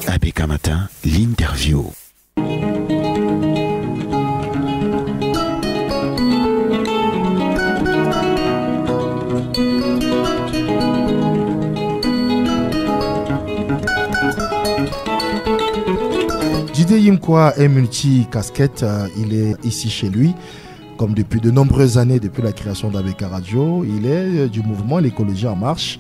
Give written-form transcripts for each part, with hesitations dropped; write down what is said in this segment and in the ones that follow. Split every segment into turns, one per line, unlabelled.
ABK Matin, l'interview.
Didier Yimkwa est multi-casquette, il est ici chez lui, comme depuis de nombreuses années, depuis la création d'ABK Radio. Il est du mouvement L'écologie en marche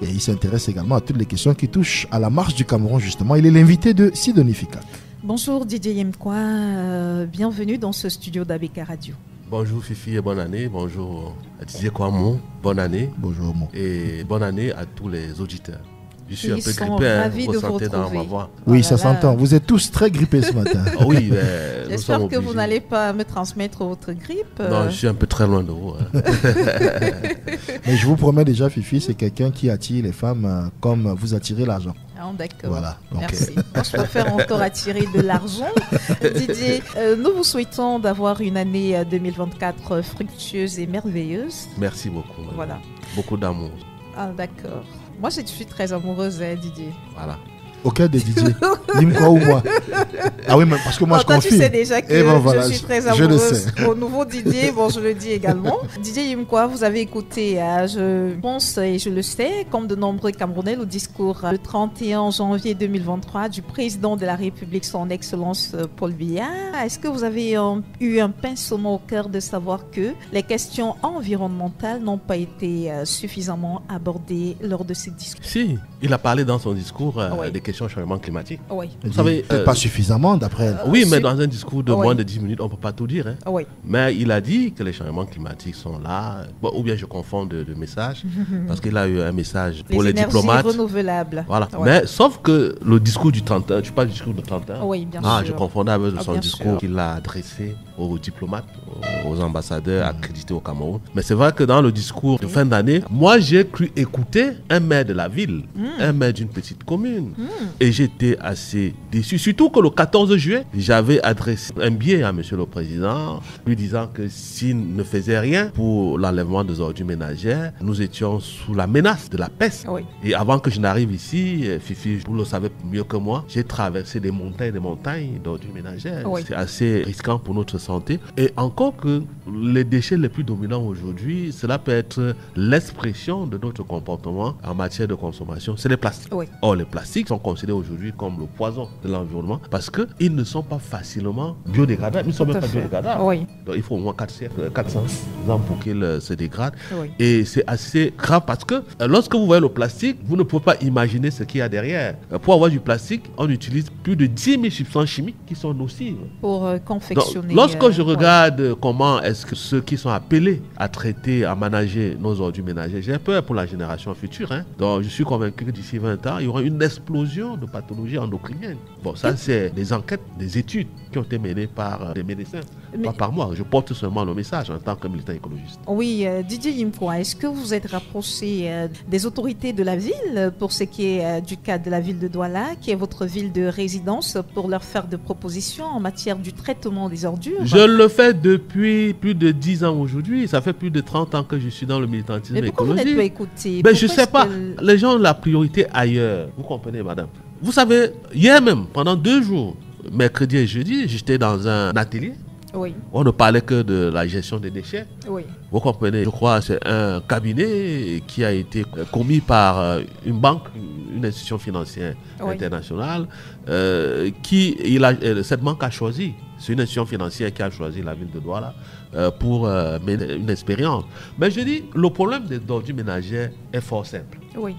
et il s'intéresse également à toutes les questions qui touchent à la marche du Cameroun justement. Il est l'invité de Sidonie Fikak.
Bonjour Didier Yimkwa, bienvenue dans ce studio d'ABK Radio.
Bonjour Fifi et bonne année, bonjour à Didier Kwamon, bonne année.
Bonjour Mo.
Et bonne année à tous les auditeurs. Je suis
Ils
un peu
sont
grippé,
ravis
vous
de vous
ressentez dans
retrouver.
ma voix.
Oui,
Oh
ça
là là.
s'entend. Vous êtes tous très grippés ce matin.
Oui, mais nous
J'espère
sommes
que vous
obligés.
n'allez pas me transmettre votre grippe.
Non, je suis un peu très loin de vous.
Mais je vous promets déjà, Fifi, c'est quelqu'un qui attire les femmes comme vous attirez l'argent.
Ah, d'accord.
Voilà. Donc,
Merci. Je préfère encore attirer de l'argent. Didier, nous vous souhaitons d'avoir une année 2024 fructueuse et merveilleuse.
Merci beaucoup. madame.
Voilà.
Beaucoup d'amour.
Ah, d'accord. Moi, je suis très amoureuse, Didier.
Voilà.
auquel des DJ. Dis-moi ou moi. Ah oui, mais parce que moi je
toi,
confie.
tu sais déjà que
ben voilà,
je suis très
je le
amoureuse
sais.
au nouveau Didier. Bon, je le dis également. Didier Yimkwa, vous avez écouté, je pense et je le sais, comme de nombreux Camerounais, le discours le 31 janvier 2023 du président de la République, son Excellence Paul Biya. Est-ce que vous avez eu un pincement au cœur de savoir que les questions environnementales n'ont pas été suffisamment abordées lors de ces discours?
Si, il a parlé dans son discours
Oui.
des questions de changement climatique.
Oui.
Vous
savez,
pas suffisamment d'après elle.
Oui, mais
si.
dans un discours de
Oui.
moins de 10 minutes, on ne peut pas tout dire. Hein.
Oui.
Mais il a dit que les changements climatiques sont là. Bon, ou bien je confonds de messages, parce qu'il a eu un message pour les
énergies
diplomates.
renouvelables.
Voilà.
Ouais.
Mais sauf que le discours du 31, tu parles du discours du 31.
Oui, bien
Ah,
sûr.
je confondais avec
Ah,
son
bien
discours
sûr.
qu'il a adressé aux diplomates, aux ambassadeurs accrédités au Cameroun. Mais c'est vrai que dans le discours de fin d'année, moi j'ai cru écouter un maire de la ville, un maire d'une petite commune. Et j'étais assez déçu. Surtout que le 14 juillet, j'avais adressé un billet à Monsieur le Président, lui disant que s'il ne faisait rien pour l'enlèvement des ordures ménagères, nous étions sous la menace de la peste.
Oui.
Et avant que je n'arrive ici, Fifi, vous le savez mieux que moi, j'ai traversé des montagnes d'ordures ménagères.
Oui.
C'est assez risquant pour notre santé. Et encore que les déchets les plus dominants aujourd'hui, cela peut être l'expression de notre comportement en matière de consommation, c'est les plastiques.
Oui.
Or, les plastiques sont considérés aujourd'hui comme le poison de l'environnement parce qu'ils ne sont pas facilement biodégradables. Ils ne sont
Tout
même
à
pas
fait.
biodégradables.
Oui.
Donc, il faut au moins 400 ans pour qu'ils se dégradent.
Oui.
Et c'est assez grave parce que lorsque vous voyez le plastique, vous ne pouvez pas imaginer ce qu'il y a derrière. Pour avoir du plastique, on utilise plus de 10 000 substances chimiques qui sont nocives.
Pour
Donc,
confectionner.
lorsque je
ouais.
regarde comment est-ce que ceux qui sont appelés à traiter, à manager nos ordures ménagères, j'ai peur pour la génération future. Hein. Donc, je suis convaincu que d'ici 20 ans, il y aura une explosion de pathologies endocriniennes. Bon, ça, c'est des enquêtes, des études qui ont été menées par des médecins,
Mais-
pas par moi. Je porte seulement le message en tant que militant écologiste.
Oui, Didier Yimkwa, est-ce que vous êtes rapproché des autorités de la ville pour ce qui est du cas de la ville de Douala, qui est votre ville de résidence, pour leur faire des propositions en matière du traitement des ordures?
Je le fais depuis plus de 10 ans aujourd'hui. Ça fait plus de 30 ans que je suis dans le militantisme
Mais pourquoi vous n'êtes pas
écologique.
écouté?
Ben, je
Pourquoi
sais
est-ce
pas.
que-
Les gens ont la priorité ailleurs. Vous comprenez, madame? Vous savez, hier même, pendant 2 jours, mercredi et jeudi, j'étais dans un atelier.
Oui,
On ne parlait que de la gestion des déchets.
oui,
Vous comprenez? Je crois que c'est un cabinet qui a été commis par une banque, une institution financière
Oui.
internationale, cette banque a choisi. C'est une institution financière qui a choisi la ville de Douala pour mener une expérience. Mais je dis, le problème des ordures ménagères est fort simple.
oui,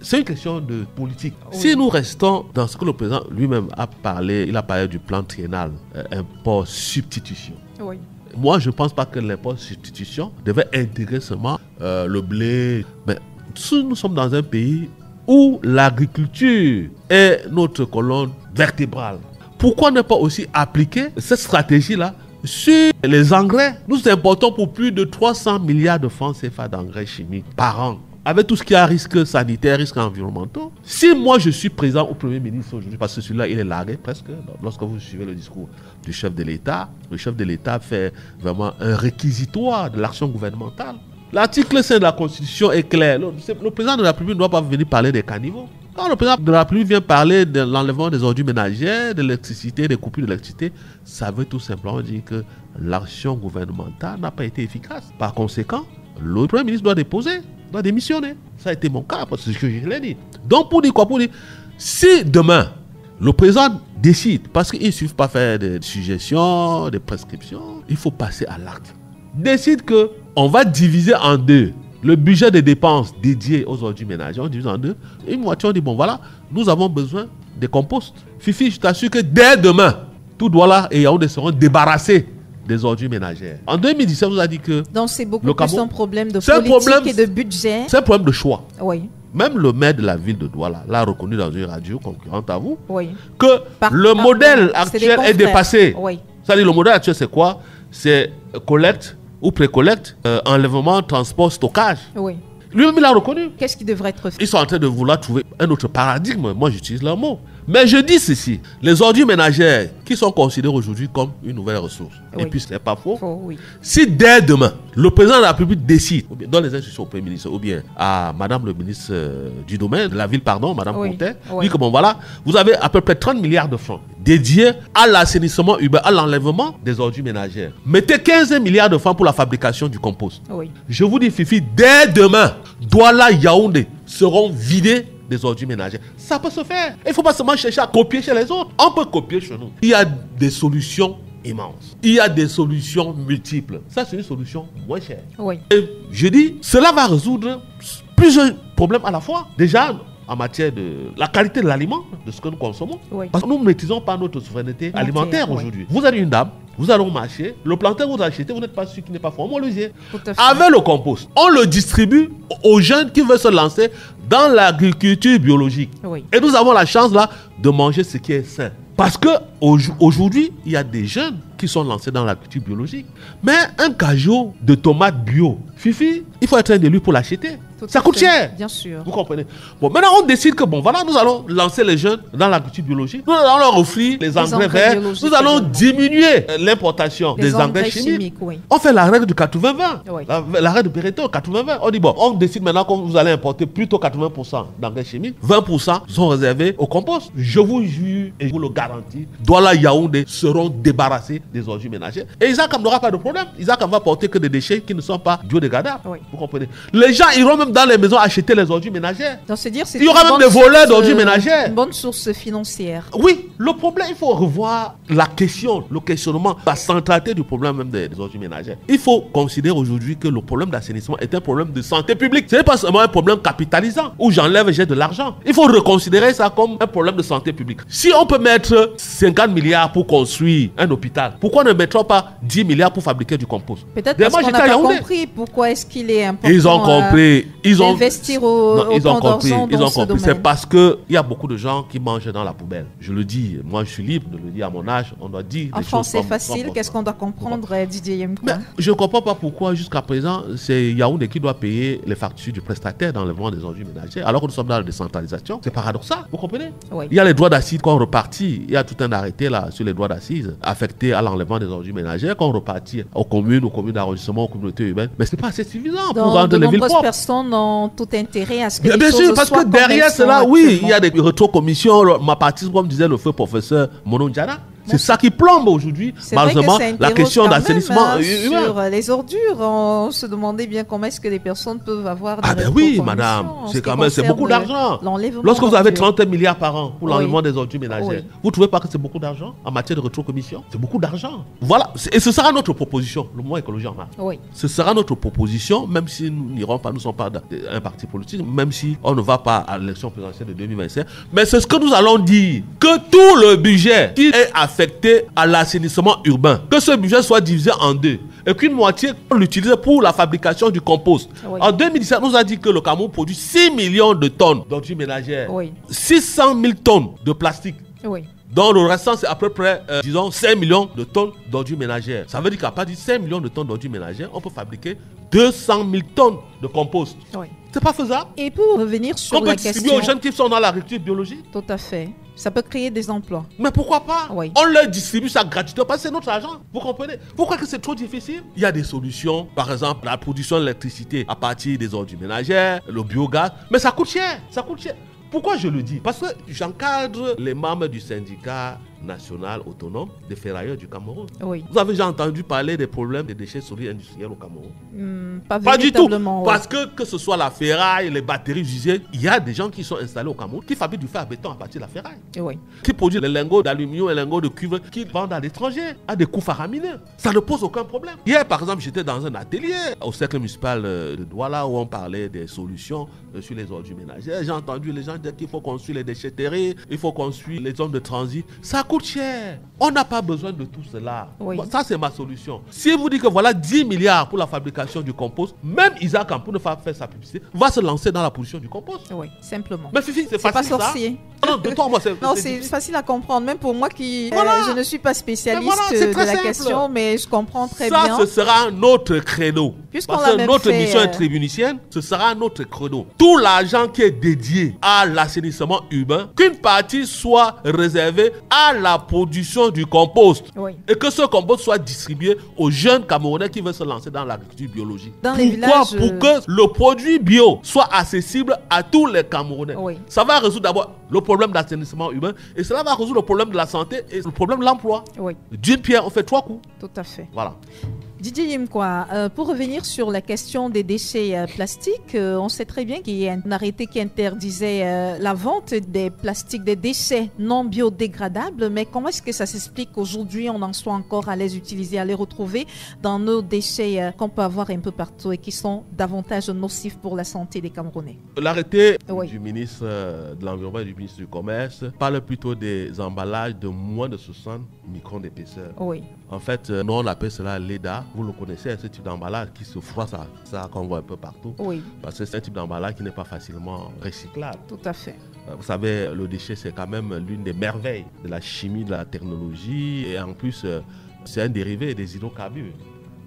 C'est une question de politique.
Oui.
Si nous restons dans ce que le président lui-même a parlé, il a parlé du plan triennal, import substitution.
oui.
Moi, je ne pense pas que l'import substitution devait intégrer seulement le blé. Mais si nous sommes dans un pays où l'agriculture est notre colonne vertébrale, pourquoi ne pas aussi appliquer cette stratégie-là sur les engrais? Nous importons pour plus de 300 milliards de francs CFA d'engrais chimiques par an. Avec tout ce qui a risque sanitaire, risque environnementaux. Si moi je suis présent au Premier ministre aujourd'hui, parce que celui-là il est largué presque, lorsque vous suivez le discours du chef de l'État, le chef de l'État fait vraiment un réquisitoire de l'action gouvernementale. L'article 5 de la Constitution est clair. Le président de la République ne doit pas venir parler des caniveaux. Quand le président de la République vient parler de l'enlèvement des ordures ménagères, de l'électricité, des coupures d'électricité, ça veut tout simplement dire que l'action gouvernementale n'a pas été efficace. Par conséquent, le Premier ministre doit démissionner. Ça a été mon cas, parce que c'est ce que je l'ai dit. Donc, pour dire quoi? Pour dire, si demain, le président décide, parce qu'il ne suffit pas faire des suggestions, des prescriptions, il faut passer à l'acte. Décide qu'on va diviser en deux le budget des dépenses dédiées aux ordures ménagères, on divise en deux. Une moitié, on dit, bon voilà, nous avons besoin des composts. Fifi, je t'assure que dès demain, tout Douala et Yaoundé seront débarrassés des ordures ménagères. En 2017, on nous a dit que...
Donc c'est beaucoup
le
plus
Cameroun,
un problème de politique et de budget.
C'est un problème de choix.
Oui.
Même le maire de la ville de Douala l'a reconnu dans une radio concurrente à vous,
Oui.
que le modèle
c'est des
actuel est
confrères.
dépassé.
Oui.
C'est-à-dire, le modèle actuel, c'est quoi? C'est collecte ou pré-collecte, enlèvement, transport, stockage.
Oui.
Lui-même, il a reconnu.
Qu'est-ce qui devrait être fait?
Ils sont en train de vouloir trouver un autre paradigme. Moi, j'utilise leur mot. Mais je dis ceci, les ordures ménagères qui sont considérées aujourd'hui comme une nouvelle ressource,
Oui.
et puis ce n'est pas faux,
Oui.
si dès demain, le président de la République décide, ou bien dans les institutions au Premier ministre, ou bien à Madame le ministre du domaine, de la ville, pardon, Madame
Oui.
Contais,
Oui.
dit que bon voilà, vous avez à peu près 30 milliards de francs dédiés à l'assainissement urbain, à l'enlèvement des ordures ménagères. Mettez 15 milliards de francs pour la fabrication du compost.
Oui.
Je vous dis, Fifi, dès demain, Douala, Yaoundé seront vidés des ordures ménagères. Ça peut se faire. Il ne faut pas seulement chercher à copier chez les autres. On peut copier chez nous. Il y a des solutions immenses. Il y a des solutions multiples. Ça, c'est une solution moins chère.
Oui.
Et je dis, cela va résoudre plusieurs problèmes à la fois. Déjà, en matière de la qualité de l'aliment, de ce que nous consommons.
Oui.
Parce que nous ne maîtrisons pas notre souveraineté alimentaire
oui.
aujourd'hui. Vous avez une dame, vous allez au marché, le plantain que vous achetez, vous n'êtes pas sûr qu'il n'est pas homologué.
Tout à fait.
Avec le compost, on le distribue aux jeunes qui veulent se lancer dans l'agriculture biologique.
Oui.
Et nous avons la chance là de manger ce qui est sain. Parce que aujourd'hui, il y a des jeunes qui sont lancés dans l'agriculture biologique. Mais un cajot de tomates bio, Fifi, il faut être un élu pour l'acheter.
Tout
Ça
à
coûte
fait.
cher.
Bien sûr.
Vous comprenez? Bon, maintenant on décide que bon, voilà, nous allons lancer les jeunes dans l'agriculture biologique. Nous allons leur offrir les engrais
engrais
verts.
biologiques
Nous allons
également.
diminuer l'importation des engrais chimiques.
Oui.
On fait la règle du 80-20.
Oui.
La règle de Pareto, 80-20. On dit bon, on décide maintenant que vous allez importer plutôt 80% d'engrais chimiques. 20% sont réservés au compost. Je vous jure et je vous le garantis, Douala, Yaoundé seront débarrassés des ordures ménagères. Et Isaac n'aura pas de problème. Isaac va porter que des déchets qui ne sont pas biodégradables.
Oui.
Vous comprenez? Les gens iront même dans les maisons acheter les ordures ménagères.
Donc, c'est dire, c'est
Il y aura
une
même
bonne
des voleurs
source,
d'ordures ménagères.
Une bonne source financière.
Oui, le problème, il faut revoir la question, le questionnement, la centralité du problème même des ordures ménagères. Il faut considérer aujourd'hui que le problème d'assainissement est un problème de santé publique. Ce n'est pas seulement un problème capitalisant où j'enlève et j'ai de l'argent. Il faut reconsidérer ça comme un problème de santé publique. Si on peut mettre 50 milliards pour construire un hôpital, pourquoi ne mettrons pas 10 milliards pour fabriquer du compost?
Peut-être
D'ailleurs,
parce
moi,
qu'on n'a
j'étais à
pas
Yaoundé.
compris pourquoi est-ce qu'il est important
Ils ont compris. Ils ont
d'investir
Non, ils ont
autant
compris.
d'argent
Ils
dans
ont
ce
compris. C'est
domaine.
parce que il y a beaucoup de gens qui mangent dans la poubelle. Je le dis. Moi, je suis libre de le dire à mon âge. On doit dire.
En
des
France,
choses
c'est
comme-
facile.
comme-
Qu'est-ce qu'on doit comprendre, Didier Yemko?
Mais je ne comprends pas pourquoi jusqu'à présent c'est Yaoundé qui doit payer les factures du prestataire dans le vent des ordures ménagères alors que nous sommes dans la décentralisation. C'est paradoxal, vous comprenez?
Oui.
Il y a les droits d'assises qu'on repartit. Il y a tout un arrêté là sur les droits d'assises affectés à l'enlèvement des ordures ménagères qu'on repartit aux communes d'arrondissement, aux communautés urbaines. Mais ce n'est pas assez suffisant pour
Donc,
rendre
de
les villes
nombreuses
propres.
personnes ont tout intérêt à ce que
Bien,
les
bien
choses
sûr, parce
soient
que
comme
derrière
elles sont
cela, oui,
actuellement.
il y a des rétrocommissions. Ma partie, comme disait le feu professeur Mono Ndiara, c'est ça qui plombe aujourd'hui,
C'est vrai que
malheureusement,
ça
la
interroge
question
quand
d'assainissement
même,
humain.
sur les ordures. On se demandait bien comment est-ce que les personnes peuvent avoir des
Ah ben oui,
rétrocommissions
madame,
en ce
c'est
qui
quand même, c'est
concerne
beaucoup d'argent.
l'enlèvement
Lorsque vous avez
d'ordures.
30 milliards par an pour
Oui.
l'enlèvement des ordures ménagères,
Oui.
vous ne trouvez pas que c'est beaucoup d'argent en matière de rétrocommission? C'est beaucoup d'argent. Voilà, et ce sera notre proposition, le mouvement Écologie en marche.
Oui.
Ce sera notre proposition, même si nous n'irons pas, nous ne sommes pas un parti politique, même si on ne va pas à l'élection présidentielle de 2025. Mais c'est ce que nous allons dire, que tout le budget qui est affecté à l'assainissement urbain, que ce budget soit divisé en deux, et qu'une moitié, on l'utilise pour la fabrication du compost.
Oui.
En 2017, on nous a dit que le Cameroun produit 6 millions de tonnes d'ordures ménagères,
Oui.
600 000 tonnes de plastique.
Oui.
Donc le restant, c'est à peu près, disons, 5 millions de tonnes d'ordures ménagères. Ça veut dire qu'à partir de 5 millions de tonnes d'ordures ménagères, on peut fabriquer 200 000 tonnes de compost.
Oui.
C'est pas faisable.
Et pour revenir sur
On peut
la
distribuer
question...
aux jeunes qui sont dans l'agriculture biologique.
Tout à fait. Ça peut créer des emplois.
Mais pourquoi pas?
Oui.
On leur distribue ça gratuitement parce que c'est notre argent. Vous comprenez? Pourquoi que c'est trop difficile? Il y a des solutions. Par exemple, la production d'électricité à partir des ordures ménagères, le biogaz. Mais ça coûte cher. Ça coûte cher. Pourquoi je le dis? Parce que j'encadre les membres du syndicat national autonome des ferrailleurs du Cameroun.
Oui.
Vous avez déjà entendu parler des problèmes des déchets solides industriels au Cameroun?
Pas
du tout.
véritablement,
Parce que ce soit la ferraille, les batteries usées, il y a des gens qui sont installés au Cameroun qui fabriquent du fer à béton à partir de la ferraille.
Oui.
Qui produisent les lingots d'aluminium et les lingots de cuivre qui vendent à l'étranger à des coûts faramineux. Ça ne pose aucun problème. Hier, par exemple, j'étais dans un atelier au cercle municipal de Douala où on parlait des solutions sur les ordures ménagères. J'ai entendu les gens dire qu'il faut construire les déchetteries, il faut construire les zones de transit. Ça coûte cher. On n'a pas besoin de tout cela.
Oui.
Bon, ça, c'est ma solution. Si vous dites que voilà 10 milliards pour la fabrication du compost, même Isaac, pour ne pas faire sa publicité, va se lancer dans la production du compost.
Oui, simplement.
Mais Fifi, c'est facile,
pas
ça.
sorcier.
Non, de toi, moi,
Non, c'est facile à comprendre. Même pour moi qui je ne suis pas spécialiste
voilà, c'est
de
très
la
simple.
question, mais je comprends très
ça,
bien.
ce sera notre créneau.
Puisqu'on
Parce
l'a
que
même
notre
fait,
mission tribunicienne, ce sera notre créneau. Tout l'argent qui est dédié à l'assainissement urbain, qu'une partie soit réservée à la production du compost.
Oui.
Et que ce compost soit distribué aux jeunes Camerounais qui veulent se lancer dans l'agriculture biologique.
Dans les
Pourquoi?
villages,
Pour que le produit bio soit accessible à tous les Camerounais.
Oui.
Ça va résoudre d'abord le problème d'assainissement urbain et cela va résoudre le problème de la santé et le problème de l'emploi.
Oui,
D'une pierre, on fait 3 coups.
tout à fait.
Voilà.
Didier Yimkwa, pour revenir sur la question des déchets plastiques, on sait très bien qu'il y a un arrêté qui interdisait la vente des plastiques, des déchets non biodégradables, mais comment est-ce que ça s'explique qu'aujourd'hui on en soit encore à les utiliser, à les retrouver dans nos déchets qu'on peut avoir un peu partout et qui sont davantage nocifs pour la santé des Camerounais?
L'arrêté
Oui.
du ministre de l'Environnement et du ministre du Commerce parle plutôt des emballages de moins de 60 microns d'épaisseur.
Oui,
En fait, nous on appelle cela l'EDA. Vous le connaissez, ce type d'emballage qui se froisse, ça qu'on voit un peu partout.
oui,
Parce que c'est un type d'emballage qui n'est pas facilement recyclable.
tout à fait.
Vous savez, le déchet, c'est quand même l'une des merveilles de la chimie, de la technologie. Et en plus, c'est un dérivé des hydrocarbures.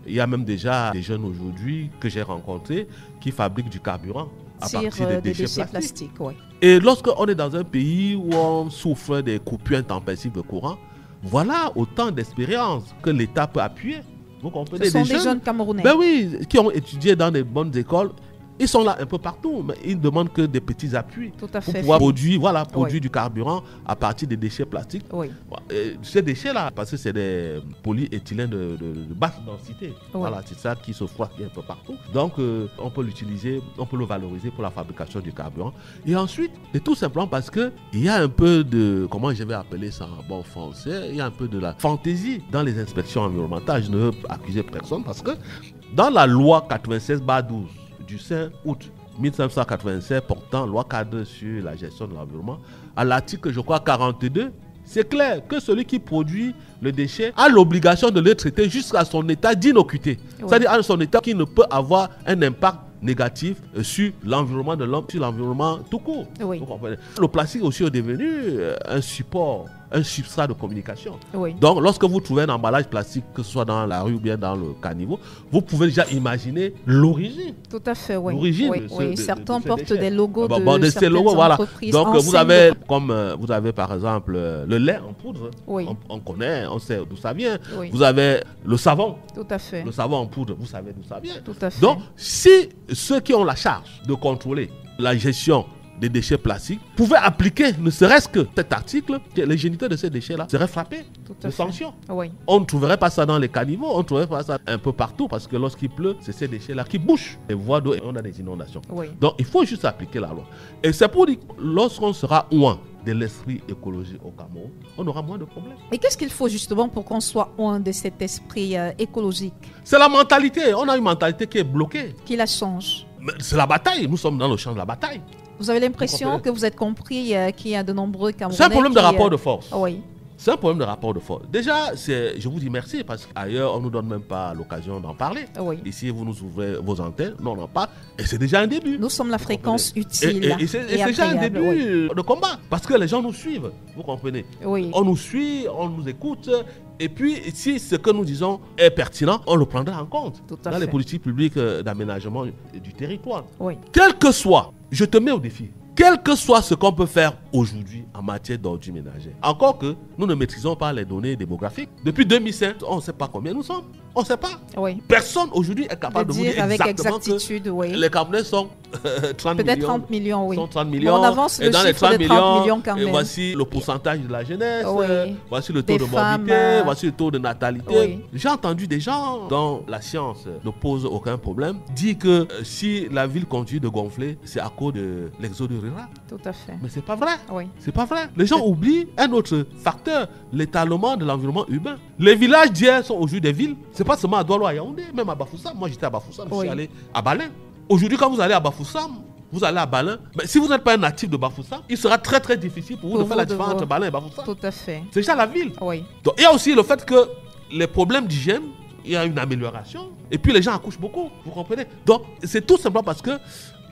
Il y a même déjà des jeunes aujourd'hui que j'ai rencontrés qui fabriquent du carburant à partir des déchets plastiques.
Oui.
Et lorsqu'on est dans un pays où on souffre des coupures intempestives de courant, voilà autant d'expériences que l'État peut appuyer. Vous comprenez?
Ce sont des jeunes Camerounais.
Ben oui, qui ont étudié dans des bonnes écoles. Ils sont là un peu partout, mais ils ne demandent que des petits appuis
Tout à
pour
fait.
pouvoir produire
Oui.
du carburant à partir des déchets plastiques.
Oui,
Et ces déchets-là, parce que c'est des polyéthylènes de basse densité. Voilà, c'est ça qui se froisse un peu partout. Donc, on peut l'utiliser, on peut le valoriser pour la fabrication du carburant. Et ensuite, c'est tout simplement parce qu'il y a un peu de, comment je vais appeler ça en bon français, il y a un peu de la fantaisie dans les inspections environnementales. Je ne veux accuser personne parce que dans la loi 96/12 du 5 août 1987 portant loi cadre sur la gestion de l'environnement, à l'article, je crois, 42, c'est clair que celui qui produit le déchet a l'obligation de le traiter jusqu'à son état d'innocuité.
Oui.
C'est-à-dire à son état qui ne peut avoir un impact négatif sur l'environnement de l'homme, sur l'environnement tout court.
Oui.
Vous comprenez? Le plastique aussi est devenu un support, un substrat de communication.
oui.
Donc, lorsque vous trouvez un emballage plastique, que ce soit dans la rue ou bien dans le caniveau, vous pouvez déjà imaginer l'origine.
Tout à fait, oui.
L'origine
Oui,
de ce-
oui.
de
Certains
ces
portent
déchets.
des logos
Ah
de
bah, de ces
certaines
logos, voilà.
entreprises.
Donc, vous
enseignes
avez,
de-
comme vous avez par exemple le lait en poudre.
Oui.
On connaît, on sait d'où ça vient.
Oui.
Vous avez le savon.
Tout à fait.
Le savon en poudre, vous savez d'où ça vient.
Tout à fait.
Donc, si ceux qui ont la charge de contrôler la gestion des déchets plastiques pouvaient appliquer, ne serait-ce que cet article, que les géniteurs de ces déchets-là seraient frappés
Tout à
de
fait.
sanctions.
Oui.
On ne trouverait pas ça dans les caniveaux, on ne trouverait pas ça un peu partout parce que lorsqu'il pleut, c'est ces déchets-là qui bouchent les voies d'eau et on a des inondations.
Oui.
Donc, il faut juste appliquer la loi. Et c'est pour dire que lorsqu'on sera loin de l'esprit écologique au Cameroun, on aura moins de problèmes.
Et qu'est-ce qu'il faut justement pour qu'on soit loin de cet esprit écologique
C'est la mentalité. On a une mentalité qui est bloquée.
qui la change?
Mais c'est la bataille. Nous sommes dans le champ de la bataille.
Vous avez l'impression
comprenez?
que vous êtes compris qu'il y a de nombreux Camerounais
C'est un problème de
qui,
rapport de force.
Oui,
C'est un problème de rapport de force. Déjà, je vous dis merci parce qu'ailleurs, on ne nous donne même pas l'occasion d'en parler.
oui.
Ici, vous nous ouvrez vos antennes, nous on en parle. Et c'est déjà un début.
Nous sommes la fréquence
Et
utile
c'est
et
déjà un
agréable.
début de combat. Parce que les gens nous suivent. Vous comprenez?
Oui.
On nous suit, on nous écoute. Et puis, si ce que nous disons est pertinent, on le prendra en compte
Tout à
dans
fait.
les politiques publiques d'aménagement du territoire.
Oui.
Quel que soit, je te mets au défi. quel que soit ce qu'on peut faire aujourd'hui en matière d'ordures ménagères, encore que nous ne maîtrisons pas les données démographiques. Depuis 2005, on ne sait pas combien nous sommes. On ne sait pas.
Oui.
Personne aujourd'hui est capable de vous dire
avec
exactement
exactitude,
que les Camerounais sont 30
peut-être
millions.
30 millions, oui.
Sont 30 millions.
On avance
et
le
dans les
chiffre
30
de 30 millions quand même.
Voici le pourcentage de la jeunesse,
Oui.
voici le taux
Des
de
femmes,
morbidité, voici le taux de natalité.
Oui.
J'ai entendu des gens dont la science ne pose aucun problème dire que si la ville continue de gonfler, c'est à cause de l'exode rural.
Tout à fait.
Mais c'est pas vrai.
Oui.
C'est pas vrai. Les gens oublient un autre facteur, l'étalement de l'environnement urbain. Les villages d'hier sont aujourd'hui des villes. C'est pas seulement à Douala, à Yaoundé, même à Bafoussam. Moi, j'étais à Bafoussam, je suis allé à Balin. Aujourd'hui, quand vous allez à Bafoussam, vous allez à Balin. Mais si vous n'êtes pas un natif de Bafoussam, il sera très très difficile pour vous de faire la différence entre Balin et Bafoussam.
Tout à fait.
C'est déjà la ville.
Oui.
Donc, il y a aussi le fait que les problèmes d'hygiène, il y a une amélioration. Et puis les gens accouchent beaucoup. Vous comprenez? Donc, c'est tout simplement parce que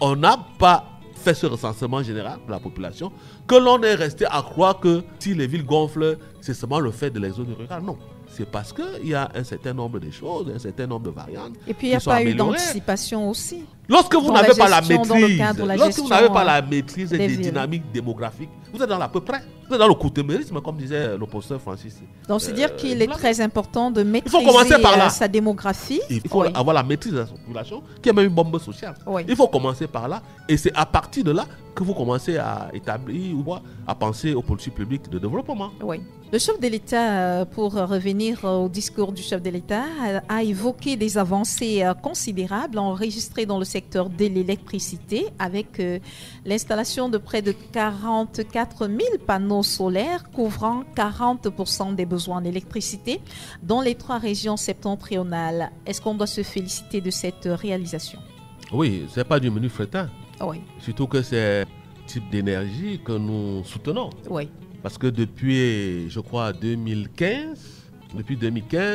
on n'a pas fait ce recensement général de la population que l'on est resté à croire que si les villes gonflent, c'est seulement le fait de l'exode rural. Non. C'est parce qu'il y a un certain nombre de choses, un certain nombre de variantes.
Et puis il n'y a pas eu d'anticipation aussi.
Lorsque vous n'avez pas la maîtrise,
lorsque
vous n'avez pas la maîtrise des dynamiques démographiques, vous êtes dans l'à peu près. Vous êtes dans le coutumérisme, comme disait le professeur Francis.
Donc c'est dire qu'il est très important de maîtriser sa démographie.
Il faut avoir la maîtrise de sa population, qui est même une bombe sociale.
Oui.
Il faut commencer par là. Et c'est à partir de là que vous commencez à établir ou à penser aux politiques publiques de développement.
Oui. Le chef de l'État, pour revenir au discours du chef de l'État, a évoqué des avancées considérables enregistrées dans le secteur de l'électricité avec l'installation de près de 44 000 panneaux solaires couvrant 40% des besoins d'électricité dans les 3 régions septentrionales. Est-ce qu'on doit se féliciter de cette réalisation?
Oui, ce n'est pas du menu fretin.
Oui.
Surtout que c'est un type d'énergie que nous soutenons.
Oui.
Parce que depuis, je crois, 2015,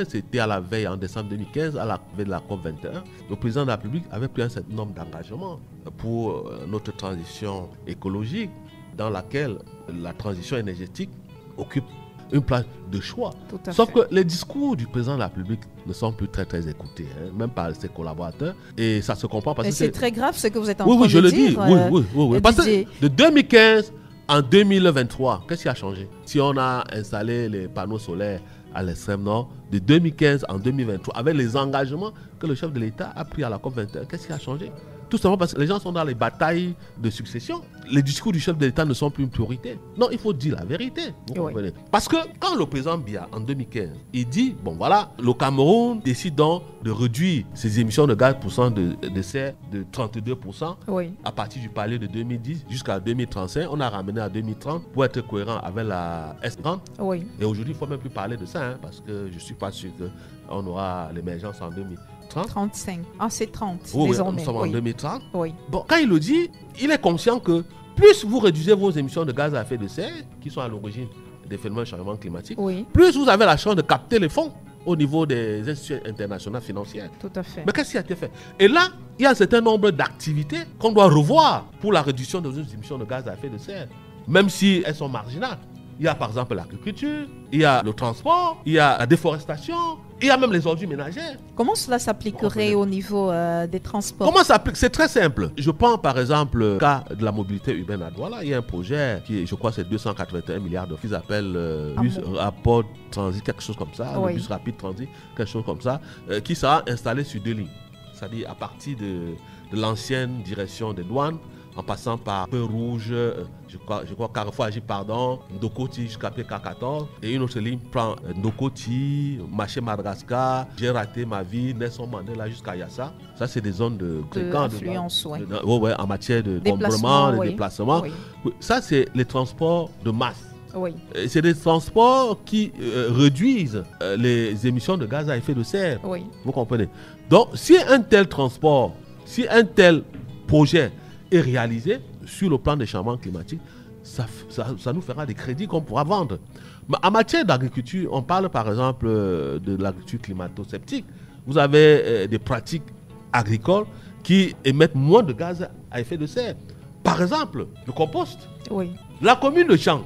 c'était à la veille, en décembre 2015, à la veille de la COP21, le président de la République avait pris un certain nombre d'engagements pour notre transition écologique, dans laquelle la transition énergétique occupe une place de choix. Sauf que les discours du président de la République ne sont plus très très écoutés, même par ses collaborateurs, et ça se comprend parce que
c'est très grave ce que vous êtes en train de dire.
Oui, je le dis. Oui. Parce que de 2015 en 2023, qu'est-ce qui a changé? Si on a installé les panneaux solaires à l'extrême nord, de 2015 en 2023, avec les engagements que le chef de l'État a pris à la COP21, qu'est-ce qui a changé? Tout simplement parce que les gens sont dans les batailles de succession. Les discours du chef de l'État ne sont plus une priorité. Non, il faut dire la vérité. Vous comprenez? Parce que quand le président Biya, en 2015, il dit, bon voilà, le Cameroun décide donc de réduire ses émissions de gaz de serre de 32% à partir du palier de 2010 jusqu'à 2035. On a ramené à 2030 pour être cohérent avec la S30.
Oui.
Et aujourd'hui, il ne faut même plus parler de ça, parce que je ne suis pas sûr qu'on aura l'émergence en 2030.
35. Ah, c'est 30
oui,
désormais.
Nous sommes en 2030.
Oui.
Bon, quand il le dit, il est conscient que plus vous réduisez vos émissions de gaz à effet de serre, qui sont à l'origine des phénomènes de changement climatique, plus vous avez la chance de capter les fonds au niveau des institutions internationales financières.
Tout à fait.
Mais qu'est-ce qui a été fait? Et là, il y a un certain nombre d'activités qu'on doit revoir pour la réduction de nos émissions de gaz à effet de serre, même si elles sont marginales. Il y a par exemple l'agriculture, il y a le transport, il y a la déforestation, il y a même les ordures ménagères.
Comment cela s'appliquerait au niveau des transports?
Comment ça s'applique? C'est très simple. Je prends par exemple le cas de la mobilité urbaine à Douala. Il y a un projet qui, je crois, c'est 281 milliards d'euros qu'ils appellent bus rapport transit, quelque chose comme ça, le bus rapide transit, quelque chose comme ça, qui sera installé sur 2 lignes. C'est-à-dire à partir de l'ancienne direction des douanes, en passant par Peu Rouge, je crois Carrefour Agip, Ndokoti jusqu'à PK14. Et une autre ligne prend Ndokoti, Marché Madagascar, J'ai raté ma vie, Nelson Mandela jusqu'à Yassa. Ça, c'est des zones de
influence,
en matière de déplacement, de déplacement. Oui. Ça, c'est les transports de masse.
Oui.
C'est des transports qui réduisent les émissions de gaz à effet de serre.
Oui.
Vous comprenez? Donc, si un tel transport, si un tel projet est réalisé sur le plan des changements climatiques, ça nous fera des crédits qu'on pourra vendre. Mais en matière d'agriculture, on parle par exemple de l'agriculture climato-sceptique. Vous avez des pratiques agricoles qui émettent moins de gaz à effet de serre. Par exemple, le compost.
Oui.
La commune de Champ,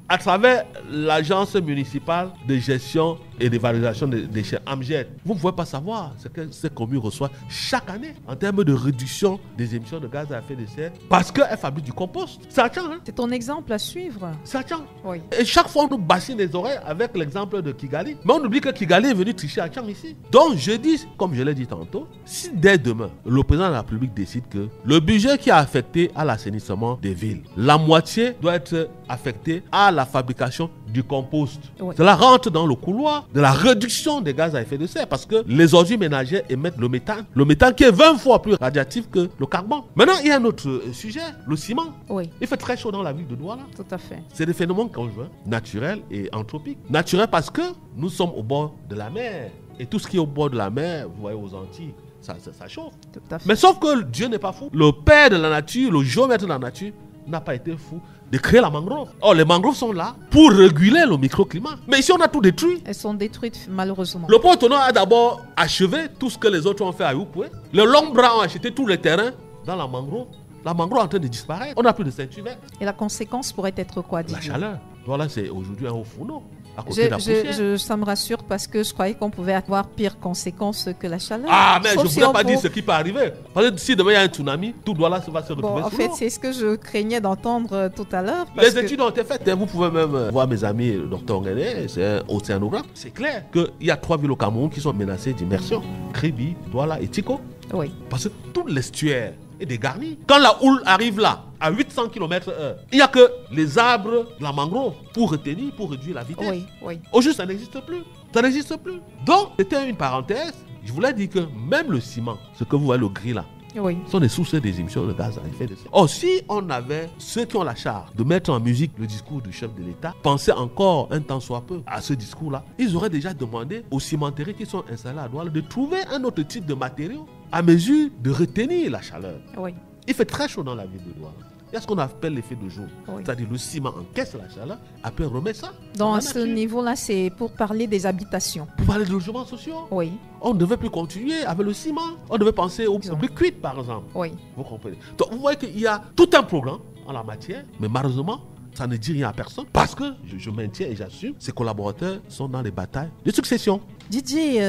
à travers l'agence municipale de gestion et de valorisation des déchets Amjet, vous ne pouvez pas savoir ce que ces communes reçoivent chaque année en termes de réduction des émissions de gaz à effet de serre parce qu'elles fabriquent du compost. C'est à Tchang, hein?
C'est ton exemple à suivre.
C'est à Tchang.
Oui.
Et chaque fois, on nous bassine les oreilles avec l'exemple de Kigali. Mais on oublie que Kigali est venu tricher à Tchang ici. Donc, je dis, comme je l'ai dit tantôt, si dès demain, le président de la République décide que le budget qui est affecté à l'assainissement des villes, la moitié doit être affecté à la fabrication du compost.
Oui.
Cela rentre dans le couloir de la réduction des gaz à effet de serre parce que les ordures ménagères émettent le méthane. Le méthane qui est 20 fois plus radiatif que le carbone. Maintenant, il y a un autre sujet, le ciment.
Oui,
Il fait très chaud dans la ville de Douala.
tout à fait.
C'est des phénomènes conjoints, naturels et anthropiques. Naturel parce que nous sommes au bord de la mer. Et tout ce qui est au bord de la mer, vous voyez aux Antilles, ça chauffe.
Tout à fait.
Mais sauf que Dieu n'est pas fou. Le père de la nature, le géomètre de la nature, n'a pas été fou de créer la mangrove. Or, les mangroves sont là pour réguler le microclimat. Mais ici, on a tout détruit.
Elles sont détruites malheureusement.
Le port autonome a d'abord achevé tout ce que les autres ont fait à Youpoué. Les longs bras ont acheté tous les terrains dans la mangrove. La mangrove est en train de disparaître. On n'a plus de ceinture verte.
Et la conséquence pourrait être quoi,
La
Didier?
chaleur. Voilà, c'est aujourd'hui un haut fourneau. À côté de la
Ça me rassure parce que je croyais qu'on pouvait avoir pire conséquences que la chaleur.
Ah, mais
Sauf
je ne
si
voulais
on
pas dire
peut-
ce qui peut arriver. Parce que si demain il y a un tsunami, tout Douala va se retrouver
Bon, en
sous
fait,
l'eau.
c'est ce que je craignais d'entendre tout à l'heure. parce
Les
que-
études ont été faites. Vous pouvez même voir mes amis, le docteur Ngene, c'est un océanographe. C'est clair qu'il y a 3 villes au Cameroun qui sont menacées d'immersion. Kribi, Douala et Tiko.
Oui,
Parce que tout l'estuaire est dégarni. Quand la houle arrive là, à 800 km/h, il n'y a que les arbres de la mangrove pour retenir, pour réduire la vitesse.
oui, oui.
Au juste, ça n'existe plus. Ça n'existe plus. Donc, c'était une parenthèse. Je voulais dire que même le ciment, ce que vous voyez, le gris là,
Oui,
sont des sources des émissions de gaz à effet de serre. Or, si on avait ceux qui ont la charge de mettre en musique le discours du chef de l'État, penser encore un temps soit peu à ce discours-là, ils auraient déjà demandé aux cimenteries qui sont installées à Douala de trouver un autre type de matériau à mesure de retenir la chaleur.
oui.
Il fait très chaud dans la ville de Douala. Il y a ce qu'on appelle l'effet de jour.
Oui.
C'est-à-dire le ciment encaisse la chaleur, après remet ça.
Dans
la
ce
nature.
niveau-là, c'est pour parler des habitations.
Pour parler de logements sociaux,
Oui,
on ne devait plus continuer avec le ciment. On devait penser au briques cuites, par exemple.
oui.
Vous comprenez? Donc, vous voyez qu'il y a tout un programme en la matière, mais malheureusement, ça ne dit rien à personne parce que, je maintiens et j'assume, ces collaborateurs sont dans les batailles de succession.
Didier,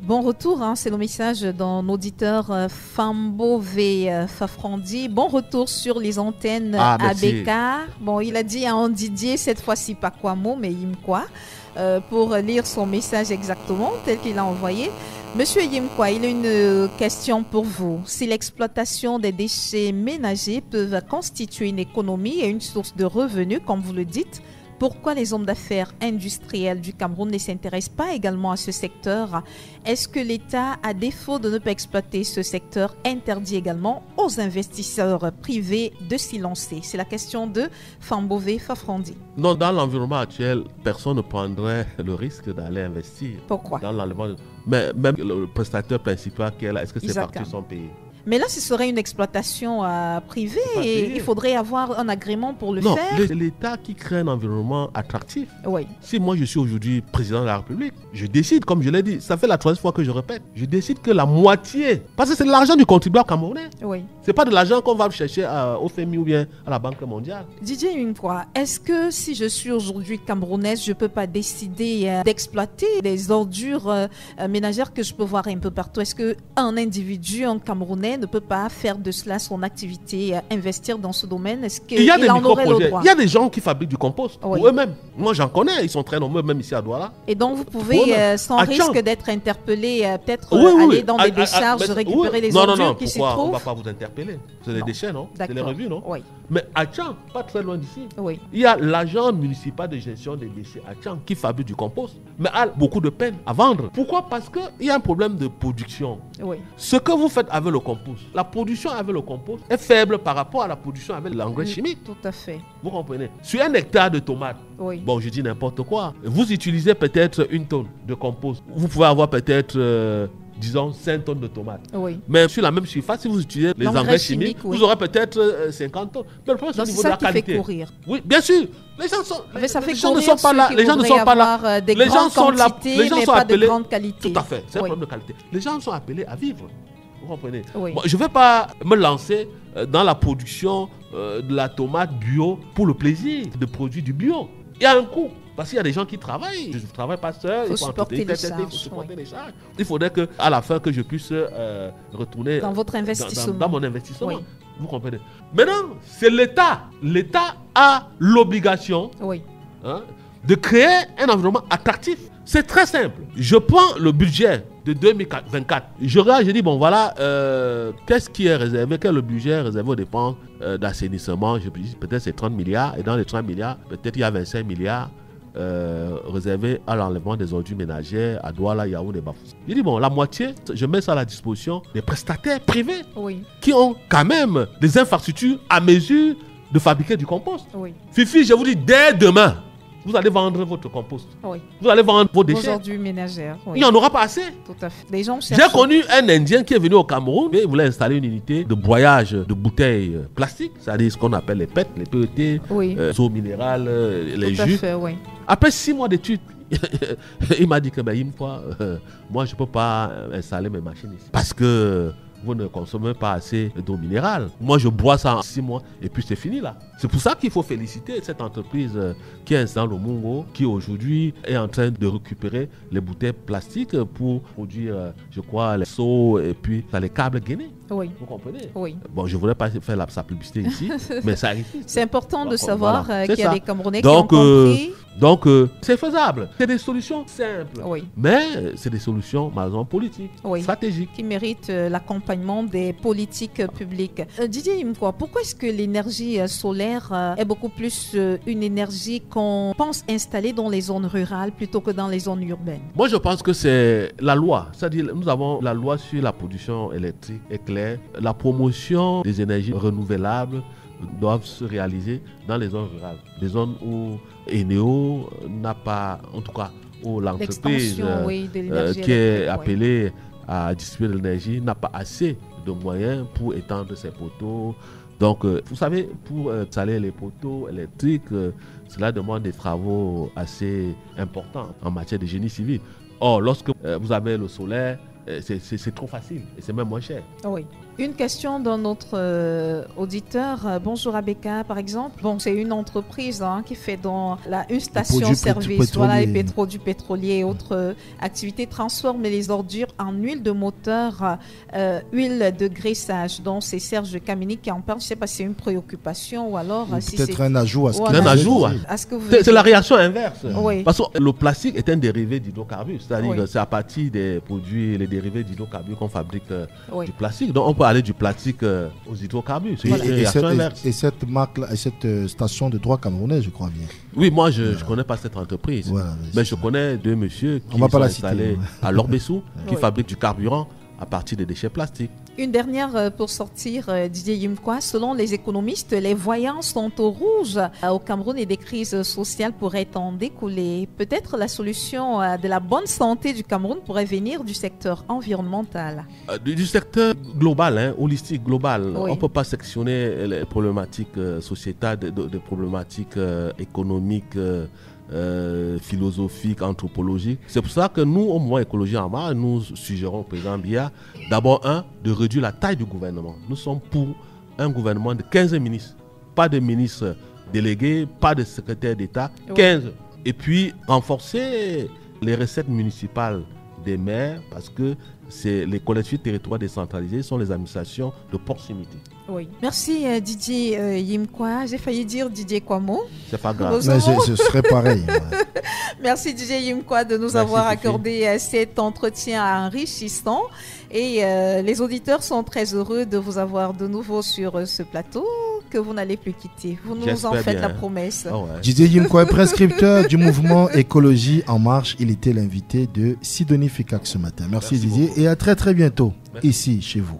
bon retour, hein, c'est le message d'un auditeur Fambové Fafrandi. Bon retour sur les antennes
Ah, merci.
ABK. Bon, il a dit à un Didier, cette fois-ci pas quoi mot, mais Yimkwa, pour lire son message exactement tel qu'il a envoyé. Monsieur Yimkwa, il a une question pour vous. Si l'exploitation des déchets ménagers peut constituer une économie et une source de revenus, comme vous le dites, pourquoi les hommes d'affaires industriels du Cameroun ne s'intéressent pas également à ce secteur? Est-ce que l'État, à défaut de ne pas exploiter ce secteur, interdit également aux investisseurs privés de s'y lancer? C'est la question de Fambové Fafrandi.
Non, dans l'environnement actuel, personne ne prendrait le risque d'aller investir
Pourquoi?
dans l'environnement. Mais même le prestataire principal qui est là, est-ce que ces
Isaac.
parties sont payées?
Mais là, ce serait une exploitation privée
C'est pas
et
payé.
il faudrait avoir un agrément pour le
Non,
faire.
c'est l'État qui crée un environnement attractif.
Oui,
Si moi je suis aujourd'hui président de la République, je décide, comme je l'ai dit, ça fait la 3e fois que je répète, je décide que la moitié, parce que c'est de l'argent du contribuable camerounais,
oui.
c'est pas de l'argent qu'on va chercher au FMI ou bien à la Banque mondiale.
Didier, une fois, est-ce que si je suis aujourd'hui camerounaise, je ne peux pas décider d'exploiter les ordures ménagères que je peux voir un peu partout? Est-ce qu'un individu, un Camerounais, ne peut pas faire de cela son activité, investir dans ce domaine? Est-ce
Il y a
qu'il
des
en aurait le
micro-projets,
droit?
il y a des gens qui fabriquent du compost
Oui.
pour eux-mêmes. Moi j'en connais, ils sont très nombreux, même ici à Douala.
Et donc vous pouvez,
Voilà.
sans
À
risque
Tchang.
d'être interpellé, peut-être
Oui, oui,
aller
oui.
dans des décharges,
mais-
récupérer
oui.
les
non,
ordures
non, non,
qui s'y
pourquoi on ne
trouvent?
va pas vous interpeller? C'est des
Non.
déchets, non? C'est les
D'accord.
revues, non?
Oui,
Mais à Tchang, pas très loin d'ici,
oui,
il y a l'agent municipal de gestion des déchets à Tchang qui fabrique du compost, mais a beaucoup de peine à vendre. Pourquoi? Parce qu'il y a un problème de production.
oui.
Ce que vous faites avec le compost, la production avec le compost est faible par rapport à la production avec l'engrais chimique.
Tout à fait.
Vous comprenez? Sur 1 hectare de tomates,
Oui.
bon, je dis n'importe quoi, vous utilisez peut-être 1 tonne de compost. Vous pouvez avoir peut-être, disons, 5 tonnes de tomates.
Oui.
Mais sur la même surface, si vous utilisez les
L'engrais
engrais chimiques,
chimique, oui.
vous aurez peut-être 50 tonnes. Mais le problème, c'est au
Donc c'est
niveau de
ça
la
qui fait
qualité.
courir.
Oui, bien sûr. Les gens sont,
Mais ça fait
les gens ne
courir
sont pas
ceux
là.
qui
Les gens ne
voudraient
sont pas là.
avoir, des
Les gens
grandes
sont là.
quantités,
Les gens
mais
sont
pas de
appelés.
grande qualité.
Tout à fait. C'est un
Oui.
problème de qualité. Les gens sont appelés à vivre. Vous comprenez?
Oui.
Moi, je ne vais pas me lancer dans la production de la tomate bio pour le plaisir de produire du bio. Il y a un coût. Parce qu'il y a des gens qui travaillent. Je ne travaille pas seul.
Il faut supporter les charges.
Il faut supporter les charges. Il faudrait qu'à la fin, que je puisse retourner
dans votre investissement.
Dans mon investissement.
Oui.
Vous comprenez? Maintenant, c'est l'État. L'État a l'obligation de créer un environnement attractif. C'est très simple. Je prends le budget de 2024. Je regarde, je dis, bon voilà, qu'est-ce qui est réservé? Quel est le budget réservé aux dépenses d'assainissement? Je dis, peut-être c'est 30 milliards. Et dans les 30 milliards, peut-être il y a 25 milliards réservés à l'enlèvement des ordures ménagères à Douala, Yaoundé, Bafoussam. Je dis, bon, la moitié, je mets ça à la disposition des prestataires privés qui ont quand même des infrastructures à mesure de fabriquer du compost. Fifi, je vous dis, dès demain, vous allez vendre votre compost. Vous allez vendre vos déchets.
Vos ordures ménagères.
Il n'y en aura pas assez.
Tout à fait. Les gens
J'ai connu un Indien qui est venu au Cameroun et il voulait installer une unité de broyage de bouteilles plastiques, c'est-à-dire ce qu'on appelle les PET, les PET, les eaux minérales, les
tout
jus.
À fait,
Après 6 mois d'études, il m'a dit que moi je ne peux pas installer mes machines ici. Parce que vous ne consommez pas assez d'eau minérale. Moi, je bois ça en 6 mois et puis c'est fini là. C'est pour ça qu'il faut féliciter cette entreprise qui est installée au Mungo, qui aujourd'hui est en train de récupérer les bouteilles plastiques pour produire, je crois, les seaux et puis les câbles gainés. Vous comprenez? Bon, je ne voudrais pas faire sa publicité ici, mais ça arrive.
C'est important de savoir qu'il y a des Camerounais qui ont compris.
Donc, c'est faisable. C'est des solutions simples. Mais c'est des solutions, malheureusement, politiques, stratégiques.
Qui méritent l'accompagnement des politiques publiques. Didier Yimkwa, pourquoi est-ce que l'énergie solaire est beaucoup plus une énergie qu'on pense installer dans les zones rurales plutôt que dans les zones urbaines?
Moi, je pense que c'est la loi. C'est-à-dire, nous avons la loi sur la production électrique est claire. La promotion des énergies renouvelables doivent se réaliser dans les zones rurales. Des zones où Eneo n'a pas, en tout cas, où l'entreprise qui est appelée à distribuer de l'énergie n'a pas assez de moyens pour étendre ses poteaux. Donc, vous savez, pour installer les poteaux électriques, cela demande des travaux assez importants en matière de génie civil. Or, lorsque vous avez le solaire, c'est trop facile et c'est même moins cher.
Une question d'un autre auditeur. Bonjour Abeka, par exemple. Bon, c'est une entreprise qui fait dans une station-service, du pétrolier et autres activités, transforme les ordures en huile de moteur, huile de graissage. Donc, c'est Serge Kamini qui en parle. Je ne sais pas si c'est une préoccupation ou alors si
peut-être un ajout à ce
c'est la réaction inverse. Parce que le plastique est un dérivé d'hydrocarbures. C'est-à-dire que c'est à partir des produits, les dérivés d'hydrocarbures qu'on fabrique du plastique. Donc, on peut aller du plastique aux hydrocarbures.
Et cette marque-là, cette station de droit camerounais, je crois bien.
Oui, moi, je ne connais pas cette entreprise. Mais je connais deux messieurs qui sont installés à Lorbessou, qui fabriquent du carburant à partir des déchets plastiques.
Une dernière pour sortir, Didier Yimkwa. Selon les économistes, les voyants sont au rouge au Cameroun et des crises sociales pourraient en découler. Peut-être la solution de la bonne santé du Cameroun pourrait venir du secteur environnemental.
Du secteur global, holistique, global. On ne peut pas sectionner les problématiques sociétales des problématiques économiques, philosophique, anthropologique. C'est pour ça que nous, au mouvement Écologie en Marche, nous suggérons au président Biya, d'abord, de réduire la taille du gouvernement. Nous sommes pour un gouvernement de 15 ministres. Pas de ministres délégués, pas de secrétaires d'État, 15. Et puis, renforcer les recettes municipales des maires, parce que les collectivités territoriales décentralisées sont les administrations de proximité.
Merci Didier Yimkwa. J'ai failli dire Didier Kwamo.
C'est pas grave.
Mais ce serait pareil.
Merci Didier Yimkwa de nous avoir accordé cet entretien enrichissant. Et les auditeurs sont très heureux de vous avoir de nouveau sur ce plateau que vous n'allez plus quitter. Vous nous en faites la promesse.
Didier Yimkwa est prescripteur du mouvement Écologie en Marche. Il était l'invité de Sidonie Fikak ce matin. Merci Didier beaucoup. Et à très très bientôt ici chez vous.